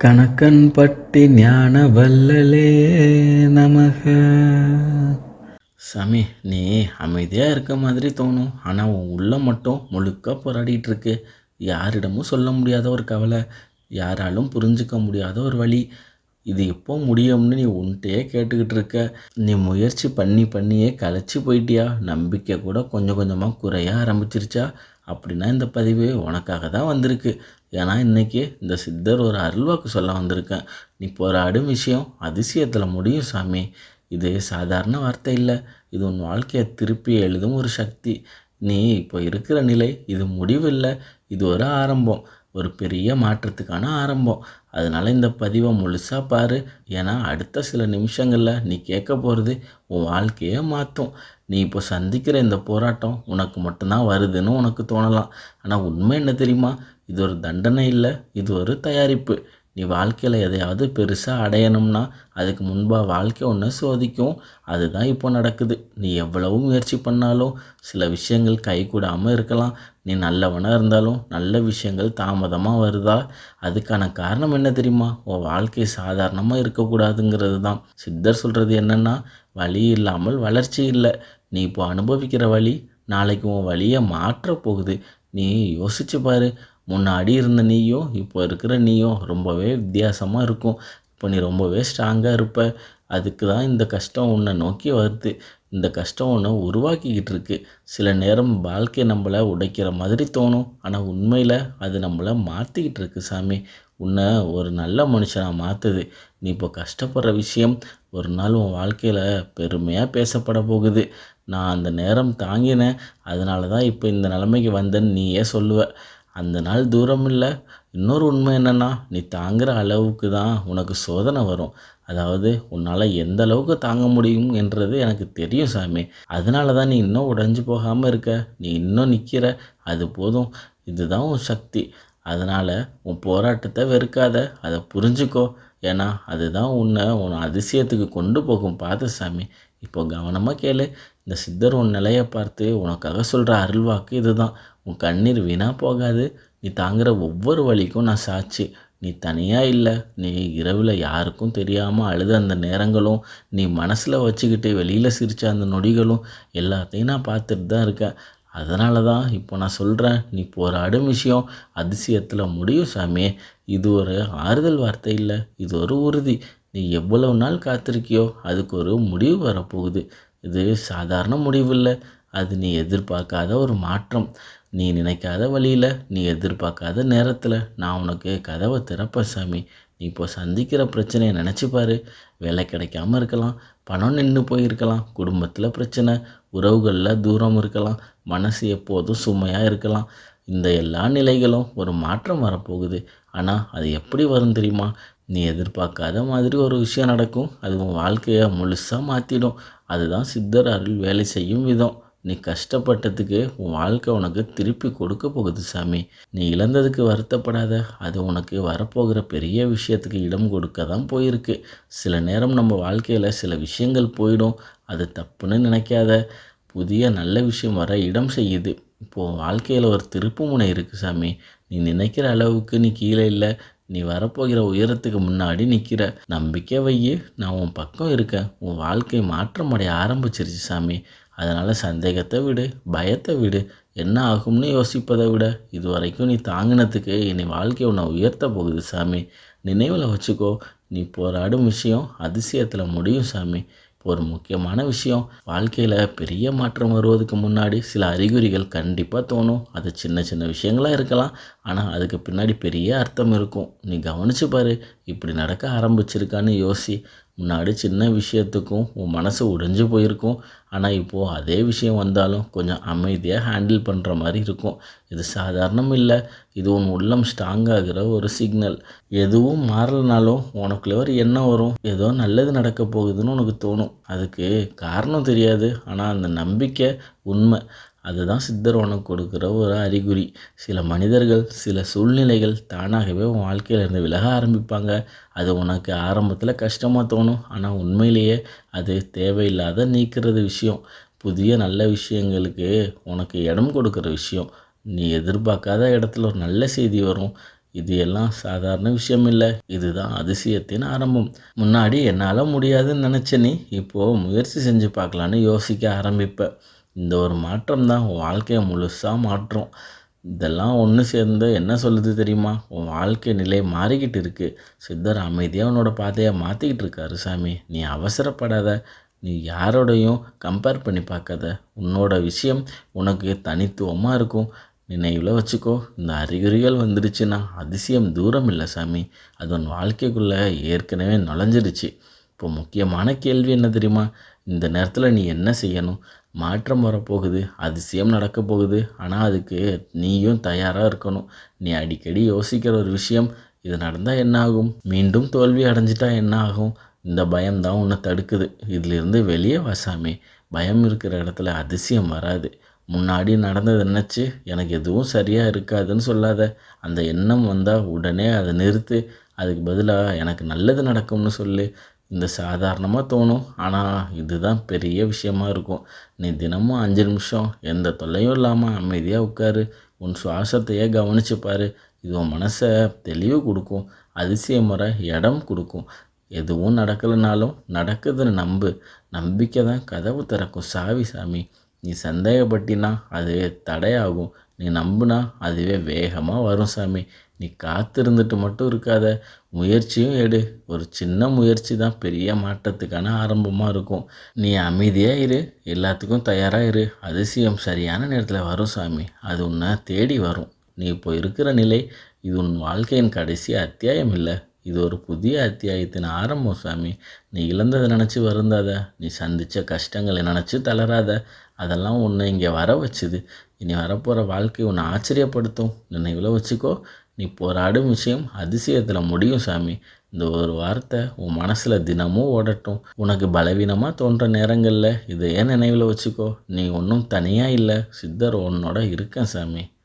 கணக்கன்பட்டி ஞான வல்லலே நமக. சாமி, நீ அமைதியாக இருக்க மாதிரி தோணும், ஆனால் உன் உள்ளம் மட்டும் முழுக்க போராடிட்டு இருக்கு. யாரிடமும் சொல்ல முடியாத ஒரு கவலை, யாராலும் புரிஞ்சிக்க முடியாத ஒரு வழி. இது எப்போ முடியும்னு நீ உன்கிட்டயே கேட்டுக்கிட்டு இருக்க. நீ முயற்சி பண்ணியே களைச்சி போயிட்டியா? நம்பிக்கை கூட கொஞ்சம் கொஞ்சமாக குறைய ஆரம்பிச்சிருச்சா? அப்படின்னா இந்த பதிவு உனக்காக தான் வந்திருக்கு. ஏன்னா இன்றைக்கி இந்த சித்தர் ஒரு அருள்வாக்கு சொல்ல வந்திருக்கேன். நீ போராடும் விஷயம் அதிசயத்தில் முடியும் சாமி. இது சாதாரண வார்த்தை இல்லை, இது உன் வாழ்க்கையை திருப்பி எழுதும் ஒரு சக்தி. நீ இப்போ இருக்கிற நிலை இது முடிவில்லை, இது ஒரு ஆரம்பம், ஒரு பெரிய மாற்றத்துக்கான ஆரம்பம். அதனால் இந்த பதிவை முழுசாக பாரு. ஏன்னா அடுத்த சில நிமிஷங்களில் நீ கேட்க போகிறது உன் வாழ்க்கையே மாற்றும். நீ இப்போ சந்திக்கிற இந்த போராட்டம் உனக்கு மட்டும்தான் வருதுன்னு உனக்கு தோணலாம். ஆனால் உண்மை என்ன தெரியுமா? இது ஒரு தண்டனை இல்லை, இது ஒரு தயாரிப்பு. நீ வாழ்க்கையில் எதையாவது பெருசாக அடையணும்னா அதுக்கு முன்பாக வாழ்க்கை ஒன்று சோதிக்கும். அதுதான் இப்போ நடக்குது. நீ எவ்வளவு முயற்சி பண்ணாலும் சில விஷயங்கள் கைகூடாமல் இருக்கலாம். நீ நல்லவனாக இருந்தாலும் நல்ல விஷயங்கள் தாமதமாக வருதா? அதுக்கான காரணம் என்ன தெரியுமா? உன் வாழ்க்கை சாதாரணமாக இருக்கக்கூடாதுங்கிறது தான். சித்தர் சொல்கிறது என்னென்னா, வழி இல்லாமல் வளர்ச்சி இல்லை. நீ இப்போ அனுபவிக்கிற வழி நாளைக்கு உன் வழியை மாற்ற போகுது. நீ யோசிச்சு பாரு. முன்னாடி இருந்த நீயும் இப்போ இருக்கிற நீயும் ரொம்பவே வித்தியாசமாக இருக்கும். இப்போ நீ ரொம்பவே ஸ்ட்ராங்காக இருப்ப. அதுக்கு தான் இந்த கஷ்டம் உன்னை நோக்கி வருது. இந்த கஷ்டம் ஒன்று உருவாக்கிக்கிட்டு இருக்கு. சில நேரம் வாழ்க்கை நம்மளை உடைக்கிற மாதிரி தோணும், ஆனால் உண்மையில் அது நம்மளை மாற்றிக்கிட்டு இருக்கு சாமி. உன்னை ஒரு நல்ல மனுஷனாக மாற்றுது. நீ இப்போ கஷ்டப்படுற விஷயம் ஒரு நாள் உன் வாழ்க்கையில் பெருமையாக பேசப்பட போகுது. நான் அந்த நேரம் தாங்கினேன், அதனால தான் இப்போ இந்த நிலைமைக்கு வந்தேன்னு நீயே சொல்லுவ. அந்த நாள் தூரம் இல்லை. இன்னொரு உண்மை என்னென்னா, நீ தாங்குகிற அளவுக்கு தான் உனக்கு சோதனை வரும். அதாவது உன்னால் எந்த அளவுக்கு தாங்க முடியும் என்றது எனக்கு தெரியும் சாமி. அதனால தான் நீ இன்னும் உடைஞ்சு போகாமல் இருக்க. நீ இன்னும் நிற்கிற. அது போதும். இதுதான் உன் சக்தி. அதனால் உன் போராட்டத்தை வெறுக்காத, அதை புரிஞ்சுக்கோ. ஏன்னா அதுதான் உன் அதிசயத்துக்கு கொண்டு போகும் பாத சாமி. இப்போ கவனமாக கேளு. இந்த சித்தர் உன் நிலையை பார்த்து உனக்காக சொல்கிற அருள்வாக்கு இதுதான். உன் கண்ணீர் வீணாக போகாது. நீ தாங்குகிற ஒவ்வொரு வழிக்கும் நான் சாட்சி. நீ தனியாக இல்லை. நீ இரவில் யாருக்கும் தெரியாமல் அழுத அந்த நேரங்களும், நீ மனசில் வச்சுக்கிட்டு வெளியில் சிரித்த அந்த நொடிகளும் எல்லாத்தையும் நான் பார்த்துட்டு தான் இருக்கேன். அதனால தான் இப்போ நான் சொல்கிறேன், நீ போராடும் விஷயம் அதிசயத்தில் முடியும் சாமி. இது ஒரு ஆறுதல் வார்த்தை இல்லை, இது ஒரு உறுதி. நீ எவ்வளவு நாள் காத்திருக்கியோ அதுக்கு ஒரு முடிவு வரப்போகுது. இது சாதாரண முடிவு இல்லை, அது நீ எதிர்பார்க்காத ஒரு மாற்றம். நீ நினைக்காத வழியில், நீ எதிர்பார்க்காத நேரத்தில் நான் உனக்கு கதவை திறப்பேன் சாமி. நீ இப்போ சந்திக்கிற பிரச்சனையை நினச்சிப்பார். வேலை கிடைக்காம இருக்கலாம், பணம் நின்று போயிருக்கலாம், குடும்பத்தில் பிரச்சனை, உறவுகளில் தூரம் இருக்கலாம், மனசு எப்போதும் சுமையாக இருக்கலாம். இந்த எல்லா நிலைகளும் ஒரு மாற்றம் வரப்போகுது. ஆனால் அது எப்படி வரும் தெரியுமா? நீ எதிர்பார்க்காத மாதிரி ஒரு விஷயம் நடக்கும். அது உன் வாழ்க்கையை முழுசாக மாற்றிடும். அதுதான் சித்தர் அருள் வேலை செய்யும் விதம். நீ கஷ்டப்பட்டதுக்கு உன் வாழ்க்கை உனக்கு திருப்பி கொடுக்க போகுது சாமி. நீ இழந்ததுக்கு வருத்தப்படாத. அது உனக்கு வரப்போகிற பெரிய விஷயத்துக்கு இடம் கொடுக்க தான் போயிருக்கு. சில நேரம் நம்ம வாழ்க்கையில் சில விஷயங்கள் போயிடும். அது தப்புன்னு நினைக்காத. புதிய நல்ல விஷயம் வர இடம் செய்யுது. இப்போது வாழ்க்கையில் ஒரு திருப்பு முனை இருக்குது சாமி. நீ நினைக்கிற அளவுக்கு நீ கீழே இல்லை. நீ வரப்போகிற உயரத்துக்கு முன்னாடி நிற்கிற. நம்பிக்கை வையு, நான் உன் பக்கம் இருக்கேன். உன் வாழ்க்கை மாற்றம் அடைய ஆரம்பிச்சிருச்சு சாமி. அதனால் சந்தேகத்தை விடு, பயத்தை விடு. என்ன ஆகும்னு யோசிப்பதை விட இது வரைக்கும் நீ தாங்கினதுக்கு இனி வாழ்க்கை உன்னை உயர்த்த போகுது சாமி. நினைவில் வச்சுக்கோ, நீ போராடும் விஷயம் அதிசயத்தில் முடியும் சாமி. ஒரு முக்கியமான விஷயம், வாழ்க்கையில் பெரிய மாற்றம் வருவதுக்கு முன்னாடி சில அறிகுறிகள் கண்டிப்பாக தோணும். அது சின்ன சின்ன விஷயங்களாக இருக்கலாம், ஆனால் அதுக்கு பின்னாடி பெரிய அர்த்தம் இருக்கும். நீ கவனிச்சு பாரு. இப்படி நடக்க ஆரம்பிச்சிருக்கான்னு யோசி. முன்னாடி சின்ன விஷயத்துக்கும் உன் மனசு உடைஞ்சு போயிருக்கும். ஆனால் இப்போது அதே விஷயம் வந்தாலும் கொஞ்சம் அமைதியாக ஹேண்டில் பண்ணுற மாதிரி இருக்கும். இது சாதாரணம் இல்லை, இது உன் உள்ளம் ஸ்ட்ராங்காகிற ஒரு சிக்னல். எதுவும் மாறலனாலும் உனக்குள்ளே ஒரு எண்ணம் வரும், ஏதோ நல்லது நடக்க போகுதுன்னு உனக்கு தோணும். அதுக்கு காரணம் தெரியாது, ஆனால் அந்த நம்பிக்கை உண்மை. அதுதான் சித்தர் உனக்கு கொடுக்குற ஒரு அறிகுறி. சில மனிதர்கள், சில சூழ்நிலைகள் தானாகவே உன் வாழ்க்கையிலேருந்து விலக ஆரம்பிப்பாங்க. அது உனக்கு ஆரம்பத்தில் கஷ்டமாக தோணும், ஆனால் உண்மையிலேயே அது தேவையில்லாத நீக்கிறது விஷயம். புதிய நல்ல விஷயங்களுக்கு உனக்கு இடம் கொடுக்குற விஷயம். நீ எதிர்பார்க்காத இடத்துல ஒரு நல்ல செய்தி வரும். இது எல்லாம் சாதாரண விஷயம் இல்லை. இதுதான் அதிசயத்தின் ஆரம்பம். முன்னாடி என்னால் முடியாதுன்னு நினச்ச நீ இப்போது முயற்சி செஞ்சு பார்க்கலான்னு யோசிக்க ஆரம்பிப்ப. இந்த ஒரு மாற்றம் தான் உன் வாழ்க்கையை முழுசாக மாற்றும். இதெல்லாம் ஒன்று சேர்ந்து என்ன சொல்லுது தெரியுமா? உன் வாழ்க்கை நிலை மாறிக்கிட்டு இருக்கு. சித்தர் அமைதியாக உன்னோட பாதையை மாற்றிக்கிட்டு இருக்காரு சாமி. நீ அவசரப்படாத. நீ யாரோடையும் கம்பேர் பண்ணி பார்க்காத. உன்னோட விஷயம் உனக்கு தனித்துவமாக இருக்கும். நினைவில் வச்சுக்கோ, இந்த அறிகுறிகள் வந்துடுச்சுன்னா அதிசயம் தூரம் இல்லை சாமி. அது உன் வாழ்க்கைக்குள்ளே ஏற்கனவே நுழைஞ்சிருச்சு. இப்போ முக்கியமான கேள்வி என்ன தெரியுமா? இந்த நேரத்தில் நீ என்ன செய்யணும்? மாற்றம் வரப்போகுது, அதிசயம் நடக்க போகுது. ஆனால் அதுக்கு நீயும் தயாராக இருக்கணும். நீ அடிக்கடி யோசிக்கிற ஒரு விஷயம், இது நடந்தால் என்ன ஆகும்? மீண்டும் தோல்வி அடைஞ்சிட்டா என்ன ஆகும்? இந்த பயம்தான் உன்னை தடுக்குது. இதிலிருந்து வெளியே வா சாமி. பயம் இருக்கிற இடத்துல அதிசயம் வராது. முன்னாடி நடந்ததை நினச்சி எனக்கு எதுவும் சரியாக இருக்காதுன்னு சொல்லாத. அந்த எண்ணம் வந்தால் உடனே அதை நிறுத்து. அதுக்கு பதிலாக எனக்கு நல்லது நடக்கும்னு சொல்லு. இந்த சாதாரணமாக தோணும், ஆனால் இதுதான் பெரிய விஷயமா இருக்கும். நீ தினமும் 5 நிமிஷம் எந்த தொல்லையும் இல்லாமல் அமைதியாக உட்காரு. உன் சுவாசத்தையே கவனிச்சு பாரு. இது உன் மனசை தெளிவு கொடுக்கும். அதிசயம் வர இடம் கொடுக்கும். எதுவும் நடக்கலைனாலும் நடக்குதுன்னு நம்பு. நம்பிக்கை தான் கதவு திறக்கும் சாவி சாமி. நீ சந்தேகப்பட்டினா அது தடையாகும். நீ நம்புனா அதுவே வேகமாக வரும் சாமி. நீ காத்திருந்துட்டு மட்டும் இருக்காத, முயற்சியும் எடு. ஒரு சின்ன முயற்சி தான் பெரிய மாற்றத்துக்கான ஆரம்பமாக இருக்கும். நீ அமைதியாக இரு, எல்லாத்துக்கும் தயாராக இரு. அதிசயம் சரியான நேரத்தில் வரும் சாமி. அது உன்னை தேடி வரும். நீ இப்போ இருக்கிற நிலை இது உன் வாழ்க்கையின் கடைசி அத்தியாயம் இல்லை. இது ஒரு புதிய அத்தியாயத்தின் ஆரம்பம் சாமி. நீ இழந்ததை நினச்சி வருந்தாத. நீ சந்தித்த கஷ்டங்களை நினச்சி தளராத. அதெல்லாம் உன்னை இங்கே வர வச்சுது. இனி வரப்போகிற வாழ்க்கை உன்னை ஆச்சரியப்படுத்தும். நினைவில் வச்சுக்கோ, நீ போராடும் விஷயம் அதிசயத்தில் முடியும் சாமி. இந்த ஒரு வார்த்தை உன் மனசில் தினமும் ஓடட்டும். உனக்கு பலவீனமாக தோன்ற நேரங்களில் இதை ஏன் நினைவில் வச்சுக்கோ. நீ ஒன்றும் தனியாக இல்லை. சித்தர் உன்னோட இருக்கேன் சாமி.